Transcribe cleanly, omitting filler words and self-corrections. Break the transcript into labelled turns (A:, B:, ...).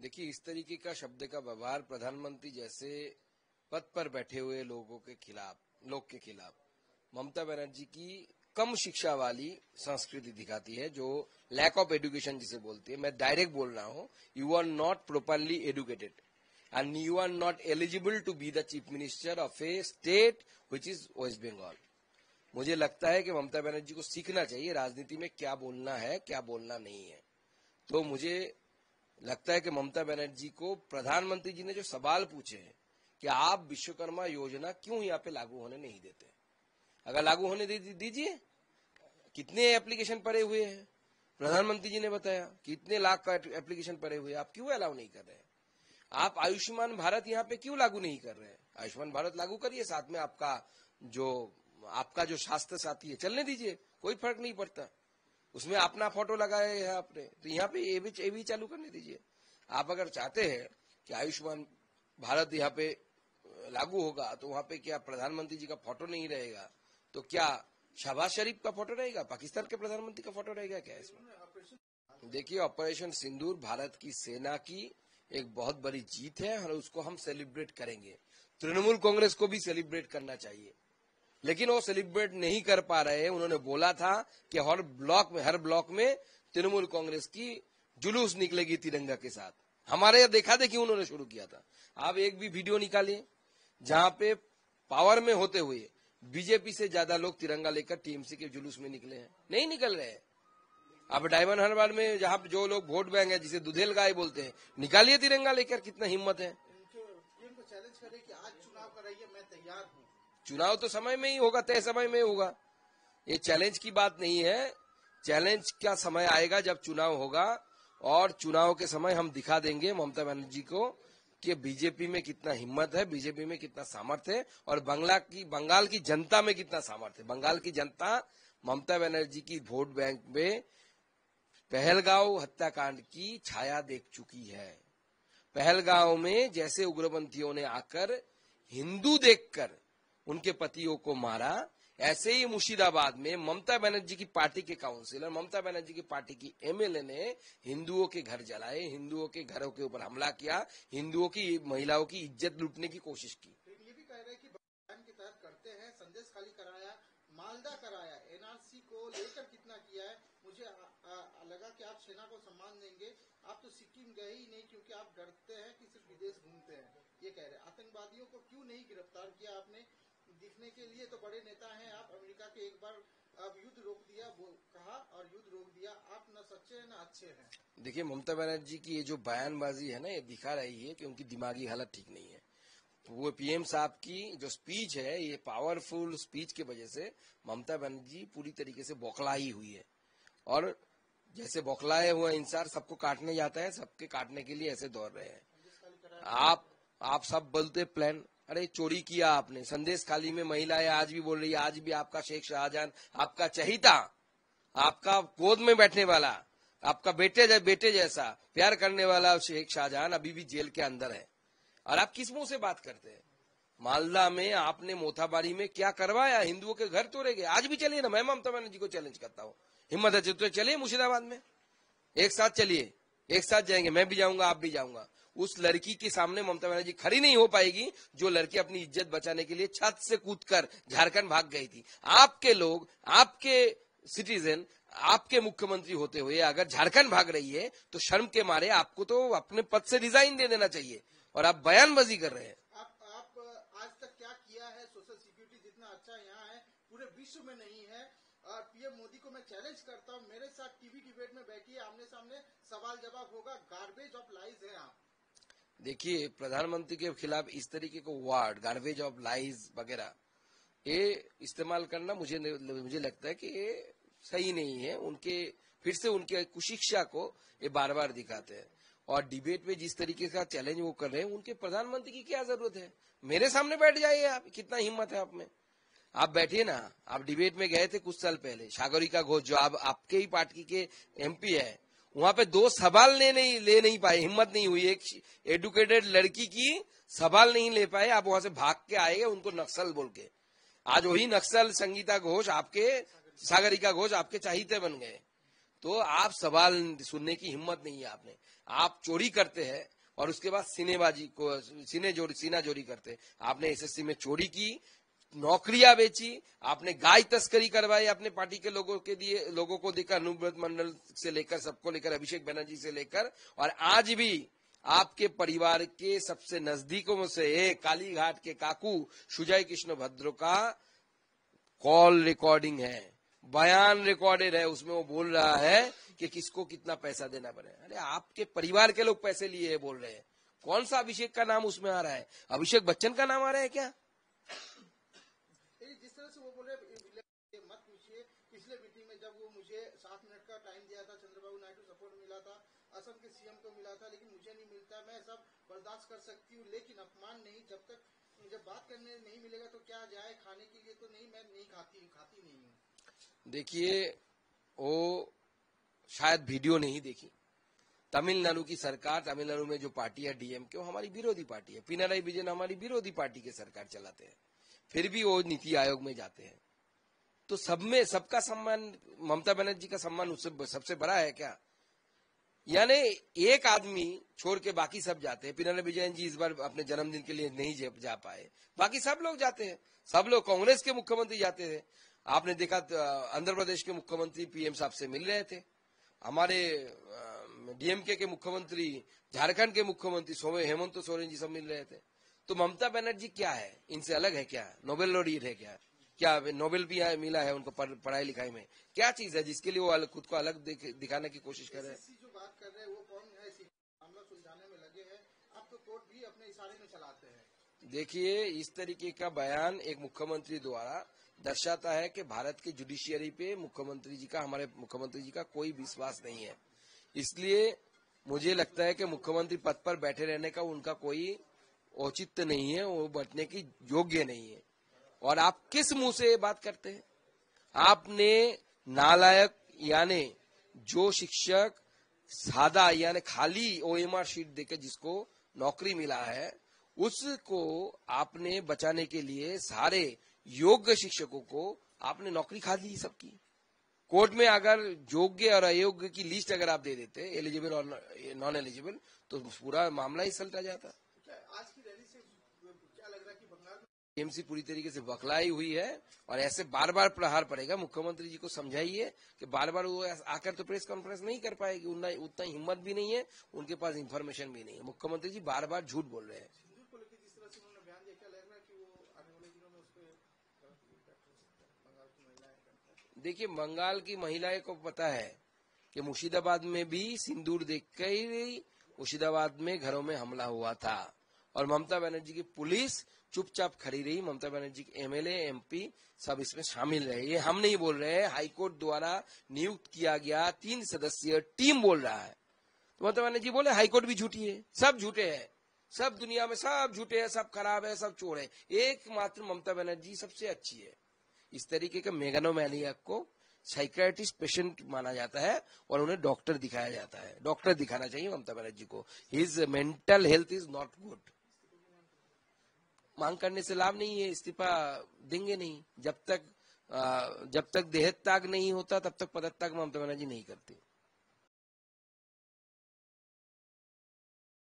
A: देखिए, इस तरीके का शब्द का व्यवहार प्रधानमंत्री जैसे पद पर बैठे हुए लोग के खिलाफ ममता बनर्जी की कम शिक्षा वाली संस्कृति दिखाती है, जो लैक ऑफ एजुकेशन जिसे बोलती है। मैं डायरेक्ट बोल रहा हूं, you are not properly educated and you are not eligible to be the chief minister of a state which is West Bengal. मुझे लगता है कि ममता बनर्जी को सीखना चाहिए राजनीति में क्या बोलना है, क्या बोलना नहीं है। तो मुझे लगता है कि ममता बनर्जी को प्रधानमंत्री जी ने जो सवाल पूछे हैं कि आप विश्वकर्मा योजना क्यों यहाँ पे लागू होने नहीं देते, अगर लागू होने दीजिए। कितने एप्लीकेशन पड़े हुए हैं, प्रधानमंत्री जी ने बताया कितने लाख का एप्लीकेशन पड़े हुए हैं, आप क्यों अलाउ नहीं कर रहे हैं? आप आयुष्मान भारत यहाँ पे क्यों लागू नहीं कर रहे हैं? आयुष्मान भारत लागू करिए, साथ में आपका जो स्वास्थ्य साथी है चलने दीजिए, कोई फर्क नहीं पड़ता। उसमें अपना फोटो लगाया है आपने, तो यहाँ पे ये भी चालू करने दीजिए। आप अगर चाहते हैं कि आयुष्मान भारत यहाँ पे लागू होगा तो वहां पे क्या प्रधानमंत्री जी का फोटो नहीं रहेगा, तो क्या शहबाज शरीफ का फोटो रहेगा, पाकिस्तान के प्रधानमंत्री का फोटो रहेगा क्या इसमें? देखिए, ऑपरेशन सिंदूर भारत की सेना की एक बहुत बड़ी जीत है और उसको हम सेलिब्रेट करेंगे। तृणमूल कांग्रेस को भी सेलिब्रेट करना चाहिए, लेकिन वो सेलिब्रेट नहीं कर पा रहे हैं। उन्होंने बोला था कि हर ब्लॉक में तृणमूल कांग्रेस की जुलूस निकलेगी तिरंगा के साथ। हमारे यहाँ देखा देखी उन्होंने शुरू किया था। आप एक भी वीडियो निकालिए जहां पे पावर में होते हुए बीजेपी से ज्यादा लोग तिरंगा लेकर टीएमसी के जुलूस में निकले हैं, नहीं निकल रहे हैं। अब डायमंड हार्बर में जहां जो लोग वोट बैंक है, जिसे दुधेल गाय बोलते हैं, निकालिए तिरंगा लेकर, कितना हिम्मत है।
B: उनको चैलेंज करे कि आज चुनाव कराइए, मैं तैयार हूँ।
A: चुनाव तो समय में ही होगा, तय समय में होगा। ये चैलेंज की बात नहीं है। चैलेंज का समय आएगा जब चुनाव होगा, और चुनाव के समय हम दिखा देंगे ममता बनर्जी को कि बीजेपी में कितना हिम्मत है, बीजेपी में कितना सामर्थ्य है, और बंगाल की जनता में कितना सामर्थ्य है। बंगाल की जनता ममता बनर्जी की वोट बैंक में पहलगांव हत्याकांड की छाया देख चुकी है। पहलगांव में जैसे उग्रपंथियों ने आकर हिंदू देखकर उनके पतियों को मारा, ऐसे ही मुर्शिदाबाद में ममता बनर्जी की पार्टी के काउंसिलर, ममता बनर्जी की पार्टी की एमएलए ने हिंदुओं के घर जलाए, हिंदुओं के घरों के ऊपर हमला किया, हिंदुओं की महिलाओं की इज्जत लूटने की कोशिश की।
B: ये भी कह रहे हैं कि बयान के तहत करते हैं, संदेश खाली कराया, मालदा कराया, एनआरसी को लेकर कितना किया है। मुझे लगा कि आप सेना को सम्मान देंगे। आप तो सिक्किम गए ही नहीं क्योंकि आप डरते हैं कि सिर्फ विदेश घूमते हैं, ये कह रहे हैं। आतंकवादियों को क्यों नहीं गिरफ्तार किया आपने? दिखने के लिए तो बड़े नेता हैं आप, अमेरिका के एक बार अब युद्ध रोक दिया वो कहा और युद्ध रोक दिया। आप न सच्चे हैं न अच्छे हैं।
A: देखिए, ममता बनर्जी की ये जो बयानबाजी है ना, ये दिखा रही है कि उनकी दिमागी हालत ठीक नहीं है। वो पीएम साहब की जो स्पीच है, ये पावरफुल स्पीच की वजह से ममता बनर्जी पूरी तरीके से बौखलाई हुई है, और जैसे बौखलाए हुआ इंसान सबको काटने जाता है, सबके काटने के लिए ऐसे दौड़ रहे हैं। आप सब बोलते प्लान, अरे चोरी किया आपने। संदेश खाली में महिलाएं आज भी बोल रही है, आज भी आपका शेख शाहजहां, आपका चहीता, आपका गोद में बैठने वाला, आपका बेटे जैसा प्यार करने वाला शेख शाहजहां अभी भी जेल के अंदर है, और आप किस मुंह से बात करते हैं? मालदा में आपने मोथाबारी में क्या करवाया? हिंदुओं के घर तोड़े गए। आज भी चलिए ना, मैं ममता बनर्जी को चैलेंज करता हूँ, हिम्मत है तो चलिए मुर्शिदाबाद में, एक साथ चलिए, एक साथ जाएंगे, मैं भी जाऊंगा, आप भी जाऊंगा। उस लड़की के सामने ममता बनर्जी खड़ी नहीं हो पाएगी जो लड़की अपनी इज्जत बचाने के लिए छत से कूदकर झारखंड भाग गई थी। आपके लोग, आपके सिटीजन, आपके मुख्यमंत्री होते हुए अगर झारखंड भाग रही है तो शर्म के मारे आपको तो अपने पद से रिजाइन दे देना चाहिए, और आप बयानबाजी कर रहे हैं।
B: आप आज तक क्या किया है? सोशल सिक्योरिटी जितना अच्छा यहाँ है पूरे विश्व में नहीं है। और पीएम मोदी को मैं चैलेंज करता हूँ, मेरे साथ टीवी डिबेट में बैठिए, आमने सामने सवाल जवाब होगा। गार्बेज ऑफ लाइज है आप।
A: देखिए, प्रधानमंत्री के खिलाफ इस तरीके को वर्ड गार्बेज ऑफ लाइज वगैरह ये इस्तेमाल करना मुझे लगता है कि ये सही नहीं है। फिर से उनके कुशिक्षा को ये बार बार दिखाते हैं, और डिबेट में जिस तरीके का चैलेंज वो कर रहे हैं, उनके प्रधानमंत्री की क्या जरूरत है? मेरे सामने बैठ जाइए आप, कितना हिम्मत है आप में? आप बैठिए ना। आप डिबेट में गए थे कुछ साल पहले, सागरिका घोष जो आपके ही पार्टी के एमपी है, वहां पे 2 सवाल ले नहीं पाए, हिम्मत नहीं हुई। एक एडुकेटेड लड़की की सवाल नहीं ले पाए, आप वहां से भाग के आए उनको नक्सल बोल के। आज वही नक्सल संगीता घोष, आपके सागरिका घोष आपके चाहते बन गए। तो आप सवाल सुनने की हिम्मत नहीं है आपने। आप चोरी करते हैं और उसके बाद सिनेबाजी को सीना जोरी करते हैं। आपने एसएससी में चोरी की, नौकरियां बेची, आपने गाय तस्करी करवाई अपने पार्टी के लोगों के लिए, लोगों को देकर अनुव्रत मंडल से लेकर सबको लेकर, अभिषेक बनर्जी से लेकर, और आज भी आपके परिवार के सबसे नजदीकों से एक कालीघाट के काकू सुजय कृष्ण भद्र का कॉल रिकॉर्डिंग है, बयान रिकॉर्डेड है, उसमें वो बोल रहा है कि किसको कितना पैसा देना पड़ेगा। अरे आपके परिवार के लोग पैसे लिए बोल रहे हैं, कौन सा अभिषेक का नाम उसमें आ रहा है? अभिषेक बच्चन का नाम आ रहा है क्या?
B: जिस तरह से वो बोले मत पूछिए। पिछले मीटिंग में जब वो मुझे 7 मिनट का टाइम दिया था, चंद्रबाबू नायडू सपोर्ट मिला था, असम के सीएम को मिला था, लेकिन मुझे नहीं मिलता। मैं सब बर्दाश्त कर सकती हूँ लेकिन अपमान नहीं। जब बात करने नहीं मिलेगा तो क्या जाए, खाने के लिए तो नहीं, मैं नहीं खाती नहीं हूँ।
A: देखिए, वो शायद वीडियो नहीं देखी। तमिलनाडु की सरकार, तमिलनाडु में जो पार्टी है डीएमके, वो हमारी विरोधी पार्टी है। पिनाराई विजयन हमारी विरोधी पार्टी के सरकार चलाते हैं, फिर भी वो नीति आयोग में जाते हैं। तो सब में सबका सम्मान, ममता बनर्जी का सम्मान उससे सबसे बड़ा है क्या? यानी एक आदमी छोड़ के बाकी सब जाते हैं। पिनाराई विजयन जी इस बार अपने जन्मदिन के लिए नहीं जा पाए, बाकी सब लोग जाते हैं। सब लोग, कांग्रेस के मुख्यमंत्री जाते थे। आपने देखा आंध्र प्रदेश के मुख्यमंत्री पीएम साहब से मिल रहे थे, हमारे डीएमके के मुख्यमंत्री, झारखंड के मुख्यमंत्री हेमंत सोरेन जी सब मिल रहे थे। तो ममता बनर्जी क्या है? इनसे अलग है क्या? नोबेल लॉरेट है क्या? क्या नोबेल भी मिला है उनको पढ़ाई लिखाई में? क्या चीज है जिसके लिए वो खुद को अलग दिखाने की कोशिश कर रहे हैं?
B: जो बात कर रहे हैं वो कौन है? मामला सुलझाने में लगे हैं, अब तो कोर्ट भी अपने इशारे में चलाते हैं।
A: देखिए, इस तरीके का बयान एक मुख्यमंत्री द्वारा दर्शाता है कि भारत की जुडिशियरी पे मुख्यमंत्री जी का, हमारे मुख्यमंत्री जी का कोई विश्वास नहीं है। इसलिए मुझे लगता है कि मुख्यमंत्री पद पर बैठे रहने का उनका कोई औचित्य नहीं है, वो बैठने की योग्य नहीं है। और आप किस मुंह से ये बात करते हैं? आपने नालायक यानी जो शिक्षक सादा यानी खाली ओएमआर शीट देकर जिसको नौकरी मिला है, उसको आपने बचाने के लिए सारे योग्य शिक्षकों को आपने नौकरी खा दी सबकी। कोर्ट में अगर योग्य और अयोग्य की लिस्ट अगर आप दे देते, एलिजिबल और नॉन एलिजिबल, तो पूरा मामला ही सलटा जाता।
B: आज की रैली से क्या लग रहा है कि बंगाल में
A: टीएमसी पूरी तरीके से बखलाई हुई है और ऐसे बार बार प्रहार पड़ेगा। मुख्यमंत्री जी को समझाइए कि बार बार वो आकर तो प्रेस कॉन्फ्रेंस नहीं कर पाएगी, उतना हिम्मत भी नहीं है, उनके पास इंफॉर्मेशन भी नहीं है। मुख्यमंत्री जी बार बार झूठ बोल रहे हैं। देखिए, बंगाल की महिलाएं को पता है कि मुर्शिदाबाद में भी सिंदूर देख कर ही मुर्शिदाबाद में घरों में हमला हुआ था और ममता बनर्जी की पुलिस चुपचाप खड़ी रही। ममता बनर्जी के एमएलए, एमपी सब इसमें शामिल रहे। ये हम नहीं बोल रहे हैं, हाईकोर्ट द्वारा नियुक्त किया गया 3 सदस्यीय टीम बोल रहा है। तो ममता बनर्जी बोले हाईकोर्ट भी झूठी है, सब झूठे हैं, सब दुनिया में सब झूठे हैं, सब खराब है, सब चोर है, एकमात्र ममता बनर्जी सबसे अच्छी है। इस तरीके के मेगानोमैनियाक को साइकियाट्रिस्ट पेशेंट माना जाता है और उन्हें डॉक्टर दिखाया जाता है। डॉक्टर दिखाना चाहिए ममता बनर्जी को। His mental health is not good. मांग करने से लाभ नहीं है, इस्तीफा देंगे नहीं। जब तक देहत्याग नहीं होता तब तक पदत्याग ममता बनर्जी नहीं करती।